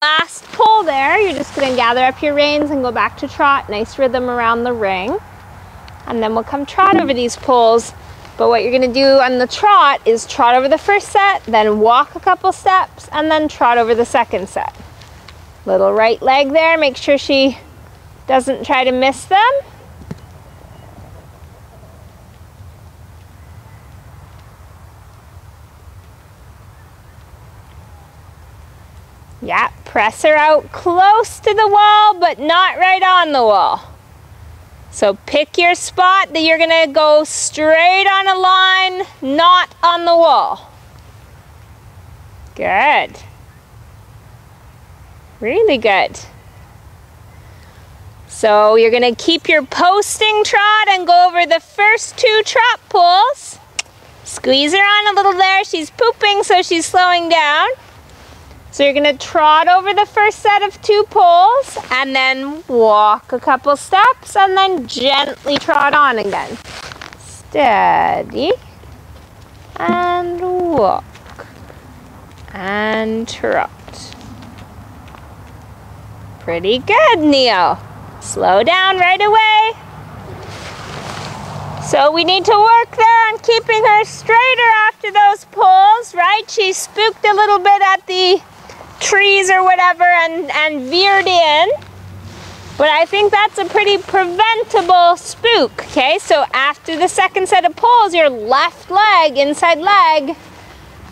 Last pull there, you're just going to gather up your reins and go back to trot. Nice rhythm around the ring. And then we'll come trot over these pulls. But what you're going to do on the trot is trot over the first set, then walk a couple steps, and then trot over the second set. Little right leg there, make sure she doesn't try to miss them. Yeah, press her out close to the wall, but not right on the wall. So pick your spot that you're gonna go straight on a line, not on the wall. Good. Really good. So you're gonna keep your posting trot and go over the first 2 trot pulls. Squeeze her on a little there. She's pooping, so she's slowing down. So you're going to trot over the first set of 2 pulls and then walk a couple steps and then gently trot on again. Steady. And walk. And trot. Pretty good, Neo. Slow down right away. So we need to work there on keeping her straighter after those pulls, right? She spooked a little bit at the trees or whatever and veered in, but I think that's a pretty preventable spook. Okay, so after the second set of pulls, your left leg, inside leg,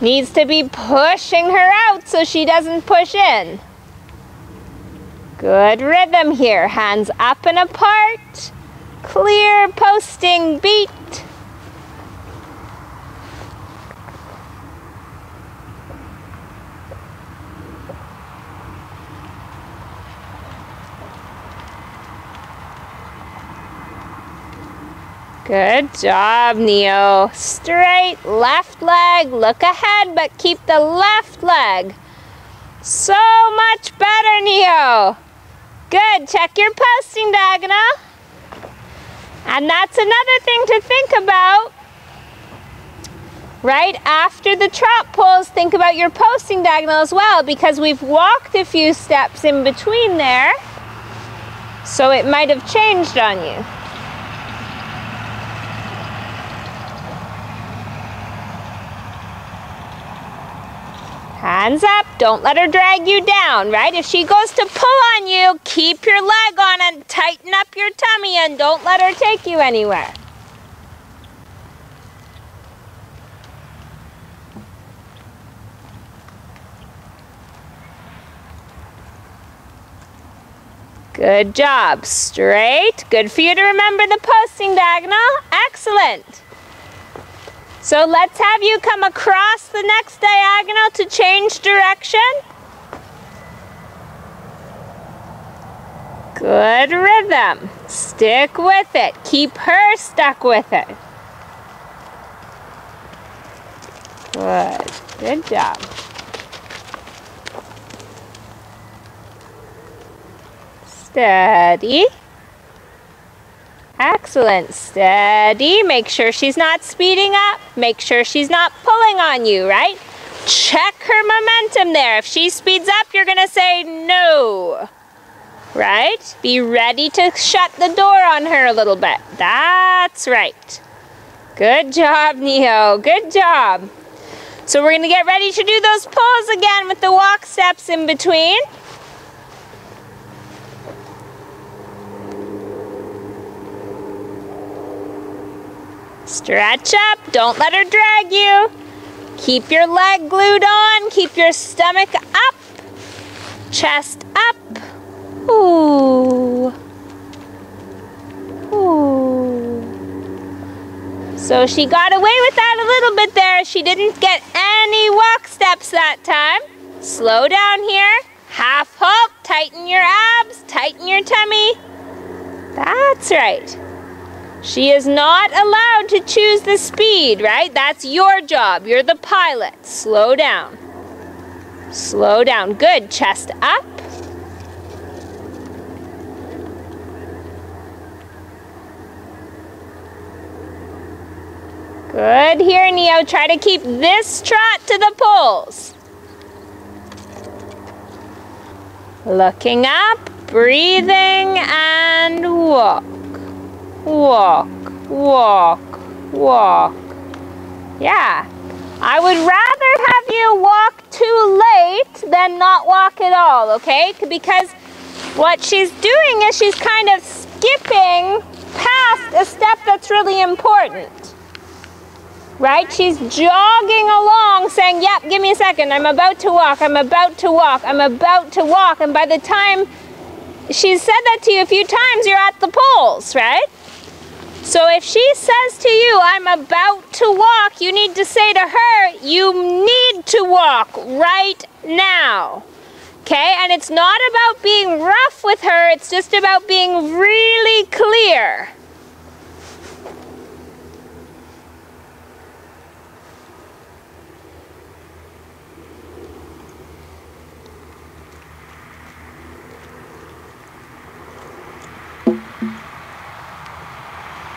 needs to be pushing her out so she doesn't push in. Good rhythm here. Hands up and apart. Clear posting beat. Good job, Neo. Straight left leg, look ahead, but keep the left leg. So much better, Neo. Good, check your posting diagonal. And that's another thing to think about. Right after the trot pulls, think about your posting diagonal as well, because we've walked a few steps in between there, so it might have changed on you. Hands up, don't let her drag you down, right? If she goes to pull on you, keep your leg on and tighten up your tummy and don't let her take you anywhere. Good job, straight. Good for you to remember the posting diagonal. Excellent. So let's have you come across the next diagonal to change direction. Good rhythm. Stick with it. Keep her stuck with it. Good. Good job. Steady. Excellent. Steady. Make sure she's not speeding up. Make sure she's not pulling on you, right? Check her momentum there. If she speeds up, you're going to say no. Right? Be ready to shut the door on her a little bit. That's right. Good job, Neo. Good job. So we're going to get ready to do those pulls again with the walk steps in between. Stretch up, don't let her drag you. Keep your leg glued on, keep your stomach up, chest up. Ooh. Ooh. So she got away with that a little bit there. She didn't get any walk steps that time. Slow down here, half halt, tighten your abs, tighten your tummy. That's right. She is not allowed to choose the speed, right? That's your job. You're the pilot. Slow down. Slow down. Good. Chest up. Good here, Neo. Try to keep this trot to the pulls. Looking up, breathing, and walk. Walk, walk, walk. Yeah. I would rather have you walk too late than not walk at all, okay? Because what she's doing is she's kind of skipping past a step that's really important. Right? She's jogging along saying, yep, give me a second, I'm about to walk, I'm about to walk, I'm about to walk. And by the time she's said that to you a few times, you're at the polls, right? So if she says to you, I'm about to walk, you need to say to her, you need to walk right now. Okay? And it's not about being rough with her, it's just about being really clear.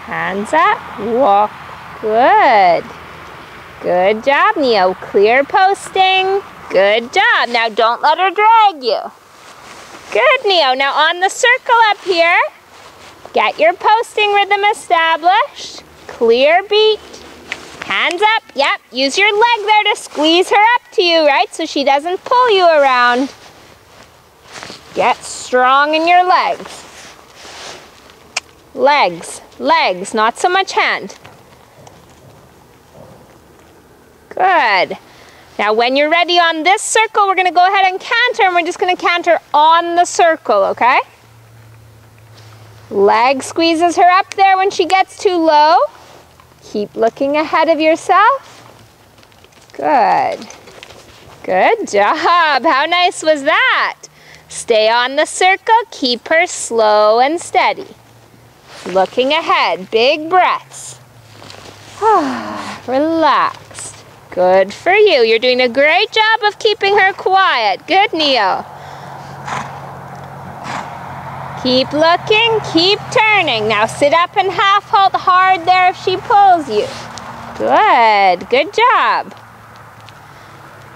Hands up, walk, good. Good job, Neo. Clear posting, good job. Now don't let her drag you. Good, Neo. Now on the circle up here, get your posting rhythm established. Clear beat, hands up, yep. Use your leg there to squeeze her up to you, right? So she doesn't pull you around. Get strong in your legs. Legs, legs, not so much hand. Good. Now when you're ready on this circle, we're going to go ahead and canter, and we're just going to canter on the circle, okay? Leg squeezes her up there when she gets too low. Keep looking ahead of yourself. Good. Good job. How nice was that? Stay on the circle, keep her slow and steady. Looking ahead, big breaths. Relaxed. Good for you. You're doing a great job of keeping her quiet. Good, Neo. Keep looking, keep turning. Now sit up and half halt hard there if she pulls you. Good, good job.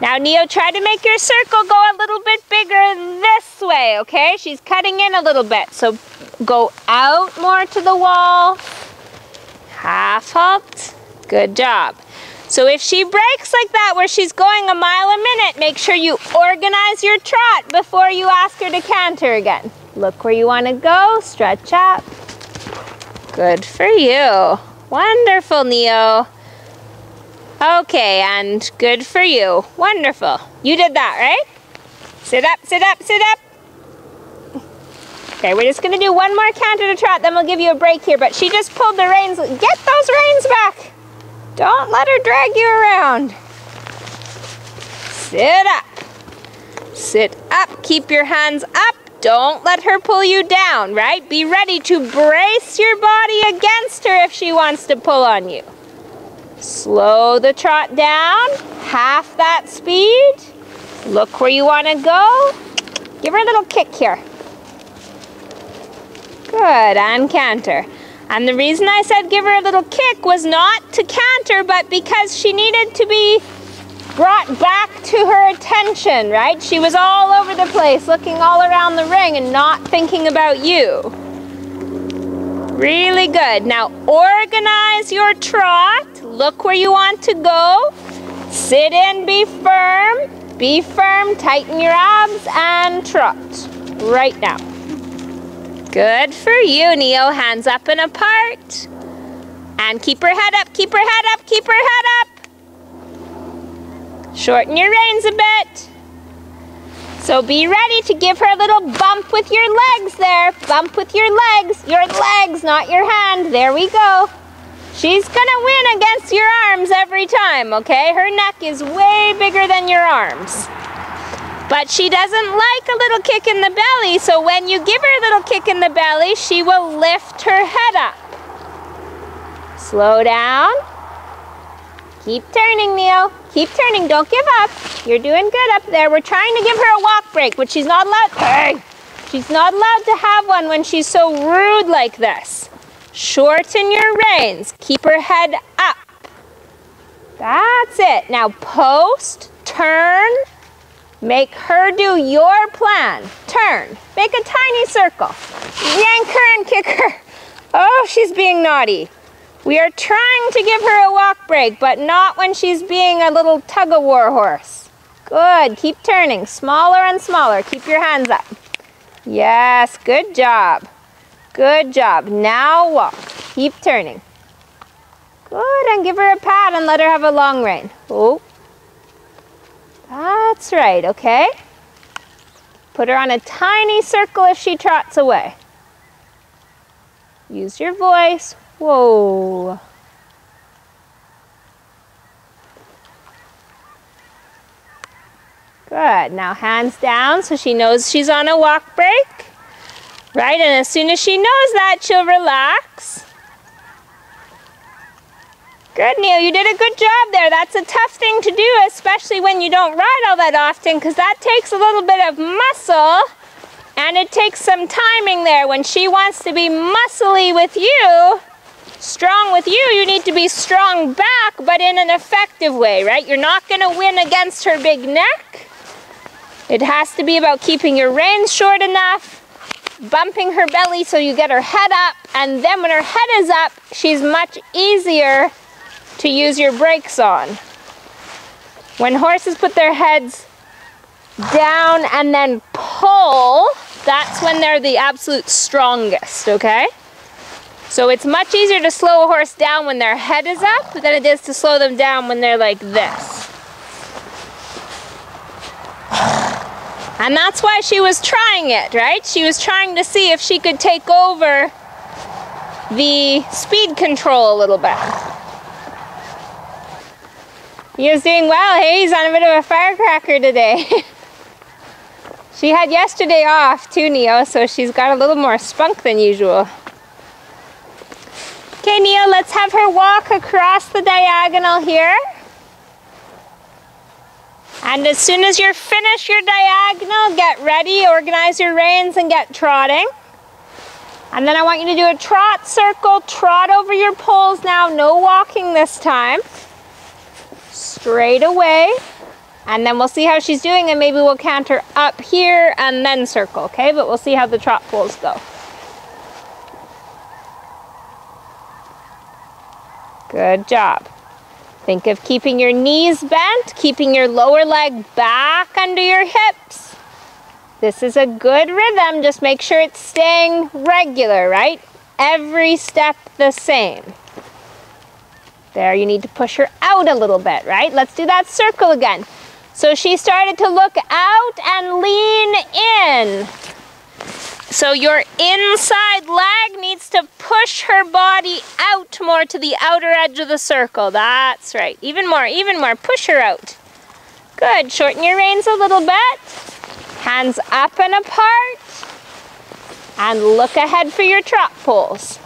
Now, Neo, try to make your circle go a little bit bigger this way, okay? She's cutting in a little bit, so go out more to the wall. Half halt. Good job. So if she breaks like that where she's going a mile a minute, make sure you organize your trot before you ask her to canter again. Look where you want to go. Stretch up. Good for you. Wonderful, Neo. Okay, and good for you. Wonderful. You did that, right? Sit up, sit up, sit up. Okay, we're just going to do one more canter to trot, then we'll give you a break here. But she just pulled the reins. Get those reins back. Don't let her drag you around. Sit up. Sit up. Keep your hands up. Don't let her pull you down, right? Be ready to brace your body against her if she wants to pull on you. Slow the trot down. Half that speed. Look where you want to go. Give her a little kick here. Good, and canter. And the reason I said give her a little kick was not to canter, but because she needed to be brought back to her attention, right? She was all over the place, looking all around the ring and not thinking about you. Really good. Now organize your trot. Look where you want to go. Sit in, be firm. Be firm, tighten your abs, and trot right now. Good for you, Neo. Hands up and apart. And keep her head up, keep her head up, keep her head up. Shorten your reins a bit. So be ready to give her a little bump with your legs there. Bump with your legs, not your hand. There we go. She's gonna win against your arms every time, okay? Her neck is way bigger than your arms. But she doesn't like a little kick in the belly, so when you give her a little kick in the belly, she will lift her head up. Slow down. Keep turning, Neo. Keep turning, don't give up. You're doing good up there. We're trying to give her a walk break, but she's not allowed. Hey! She's not allowed to have one when she's so rude like this. Shorten your reins. Keep her head up. That's it. Now post, turn, Make her do your plan. Turn. Make a tiny circle. Yank her and kick her. Oh, she's being naughty. We are trying to give her a walk break, but not when she's being a little tug-of-war horse. Good. Keep turning. Smaller and smaller. Keep your hands up. Yes, good job. Good job. Now walk. Keep turning. Good, and give her a pat and let her have a long rein. Oh, that's right, okay? Put her on a tiny circle if she trots away. Use your voice. Whoa. Good, now hands down so she knows she's on a walk break. Right, and as soon as she knows that, she'll relax. Good, Neil, you did a good job there. That's a tough thing to do, especially when you don't ride all that often, because that takes a little bit of muscle, and it takes some timing there. When she wants to be muscly with you, strong with you, you need to be strong back, but in an effective way, right? You're not going to win against her big neck. It has to be about keeping your reins short enough, bumping her belly so you get her head up, and then when her head is up, she's much easier to use your brakes on. When horses put their heads down and then pull, that's when they're the absolute strongest, okay? So it's much easier to slow a horse down when their head is up than it is to slow them down when they're like this. And that's why she was trying it, right? She was trying to see if she could take over the speed control a little bit. He was doing well. Hey, he's on a bit of a firecracker today. She had yesterday off too, Neo, so she's got a little more spunk than usual. Okay, Neo, let's have her walk across the diagonal here. And as soon as you're finished your diagonal, get ready, organize your reins, and get trotting. And then I want you to do a trot circle, trot over your poles now, no walking this time. Straight away, and then we'll see how she's doing, and maybe we'll canter up here and then circle, okay? But we'll see how the trot poles go. Good job. Think of keeping your knees bent, keeping your lower leg back under your hips. This is a good rhythm, just make sure it's staying regular, right? Every step the same. There, you need to push her out a little bit, right? Let's do that circle again. So she started to look out and lean in. So your inside leg needs to push her body out more to the outer edge of the circle. That's right. Even more, even more. Push her out. Good. Shorten your reins a little bit. Hands up and apart. And look ahead for your trot poles.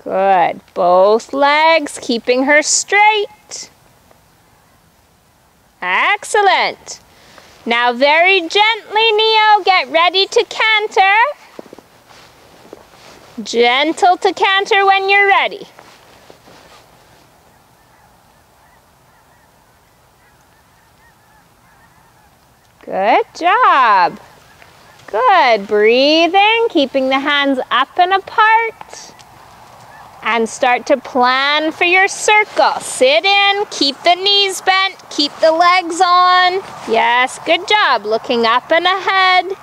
Good. Both legs, keeping her straight. Excellent. Now very gently, Neo, get ready to canter. Gentle to canter when you're ready. Good job. Good. Breathing, keeping the hands up and apart. And start to plan for your circle. Sit in, keep the knees bent, keep the legs on. Yes, good job. Looking up and ahead.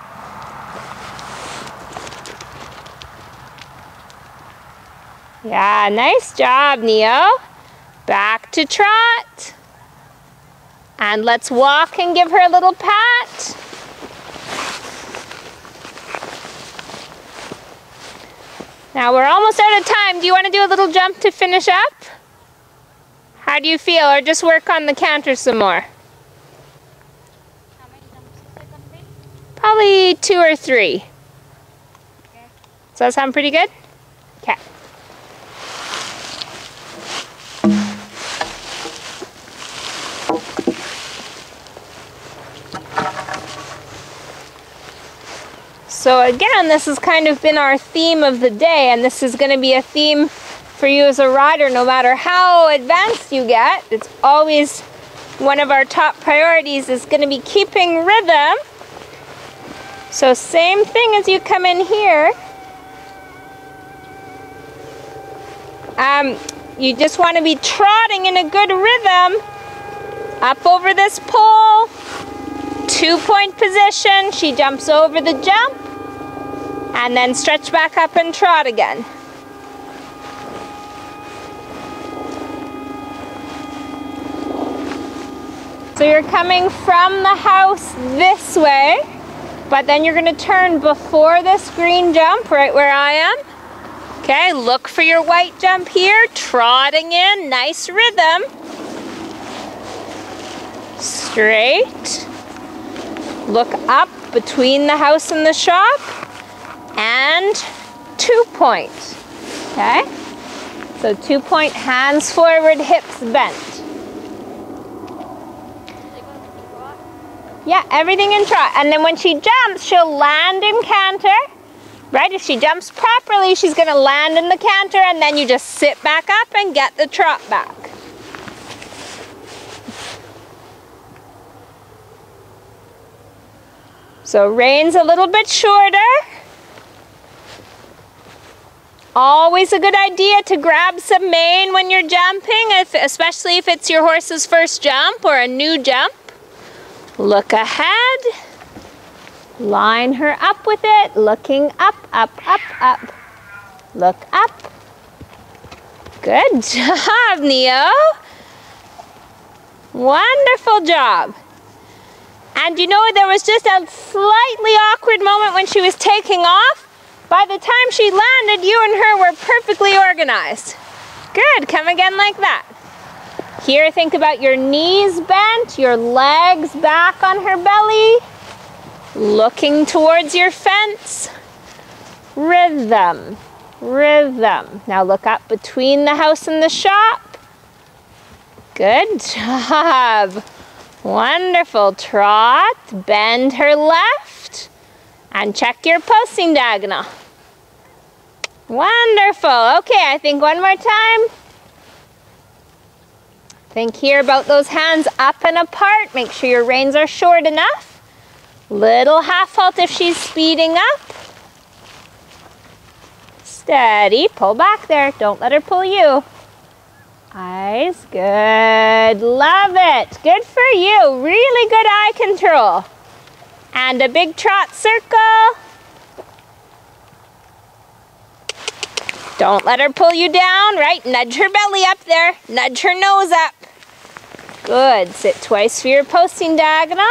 Yeah, nice job, Neo. Back to trot. And let's walk and give her a little pat. Now we're almost out of time. Do you want to do a little jump to finish up? How do you feel? Or just work on the canter some more? How many jumps is it going to be? Probably 2 or 3. Okay. Does that sound pretty good? Okay. So again, this has kind of been our theme of the day, and this is going to be a theme for you as a rider no matter how advanced you get. It's always one of our top priorities is going to be keeping rhythm. So same thing as you come in here. You just want to be trotting in a good rhythm. Up over this pole. 2-point position. She jumps over the jump. And then stretch back up and trot again. So you're coming from the house this way, but then you're going to turn before this green jump, right where I am. Okay, look for your white jump here, trotting in, nice rhythm. Straight. Look up between the house and the shop, and 2-point. Okay, so 2-point, hands forward, hips bent. Yeah, everything in trot. And then when she jumps, she'll land in canter. Right? If she jumps properly, she's going to land in the canter, and then you just sit back up and get the trot back. So reins a little bit shorter. Always a good idea to grab some mane when you're jumping, especially if it's your horse's first jump or a new jump. Look ahead, line her up with it, looking up, up, up, up. Look up. Good job, Neo. Wonderful job. And you know, there was just a slightly awkward moment when she was taking off. By the time she landed, you and her were perfectly organized. Good, come again like that. Here, think about your knees bent, your legs back on her belly, looking towards your fence. Rhythm, rhythm. Now look up between the house and the shop. Good job. Wonderful. Trot, bend her left, and check your posting diagonal. Wonderful. Okay, I think one more time. Think here about those hands up and apart. Make sure your reins are short enough. Little half halt if she's speeding up. Steady, pull back there. Don't let her pull you. Eyes, good. Love it. Good for you. Really good eye control. And a big trot circle. Don't let her pull you down, right? Nudge her belly up there. Nudge her nose up. Good. Sit twice for your posting diagonal.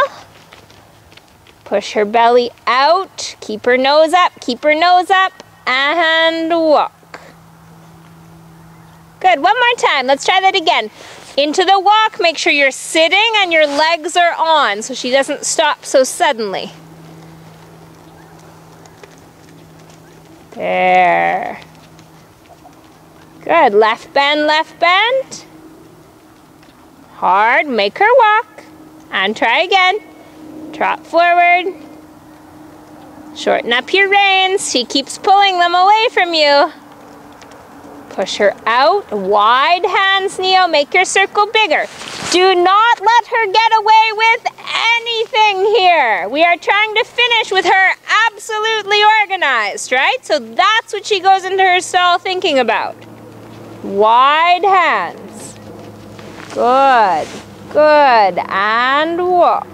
Push her belly out. Keep her nose up. Keep her nose up. And walk. Good. One more time. Let's try that again. Into the walk. Make sure you're sitting and your legs are on so she doesn't stop so suddenly. There. Good. Left bend, left bend. Hard. Make her walk. And try again. Trot forward. Shorten up your reins. She keeps pulling them away from you. Push her out. Wide hands, Neo. Make your circle bigger. Do not let her get away with anything here. We are trying to finish with her absolutely organized, right? So that's what she goes into her stall thinking about. Wide hands. Good. Good. And walk.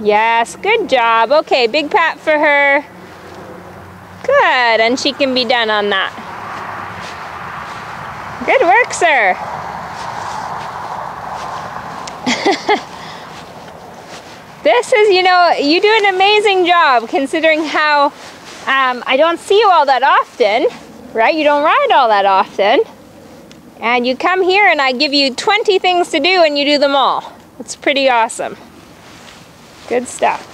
Yes, good job. Okay, big pat for her. Good, and she can be done on that. Good work, sir. This is, you know, you do an amazing job considering how I don't see you all that often, right? You don't ride all that often. And you come here and I give you 20 things to do and you do them all. It's pretty awesome. Good stuff.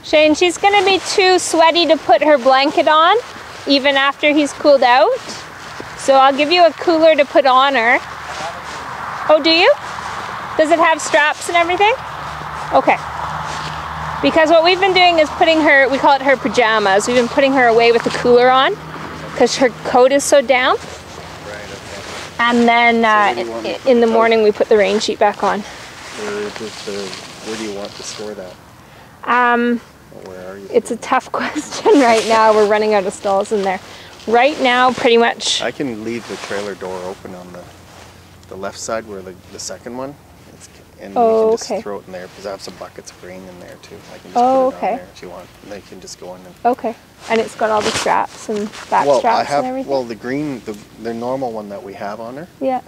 Shane, she's going to be too sweaty to put her blanket on, even after he's cooled out. So I'll give you a cooler to put on her. Oh, do you? Does it have straps and everything? Okay. Because what we've been doing is putting her, we call it her pajamas. We've been putting her away with the cooler on because her coat is so damp. Right, okay. And then in the morning we put the rain sheet back on. Where do you want to store that? Where are you? It's a tough question right now. We're running out of stalls in there. Right now, pretty much. I can leave the trailer door open on the left side where the second one. And you can just throw it in there because I have some buckets of grain in there too. I can just put it on there if you want. And they can just go in and... Okay. And it's got all the straps and back straps and everything? Well, the green, the normal one that we have on her. Yeah.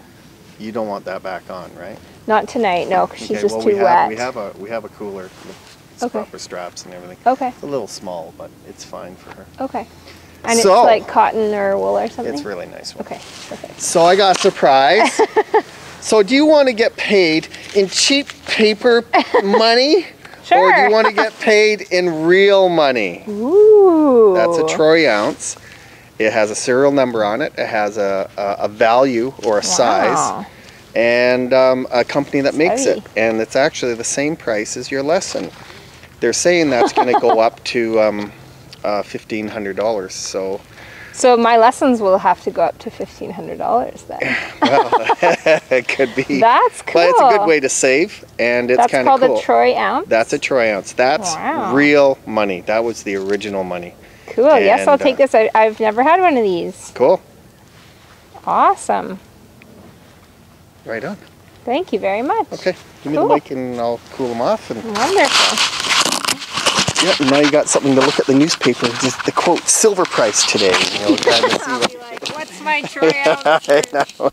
You don't want that back on, right? Not tonight, no, because she's just too wet. wet. We have a cooler with proper straps and everything. Okay. It's a little small, but it's fine for her. Okay. And it's like cotton or wool or something? It's really nice one. Okay, perfect. So I got a surprise. So do you want to get paid in cheap paper money? Sure. Or do you want to get paid in real money? Ooh. That's a troy ounce. It has a serial number on it. It has a value or a size. And a company that makes it. And it's actually the same price as your lesson. They're saying that's going to go up to $1,500. So my lessons will have to go up to $1,500 then. Well, it could be. That's cool. But it's a good way to save, and it's kind of cool. That's called a troy ounce? That's a troy ounce. That's real money. That was the original money. Cool. And, yes, I'll take this. I've never had one of these. Cool. Awesome. Right on. Thank you very much. Okay. Give me the mic and I'll cool them off. And wonderful. Yeah, now you got something to look at the newspaper. Just the quote, silver price today. You know, I'll be like, what's my troy ounce? I know.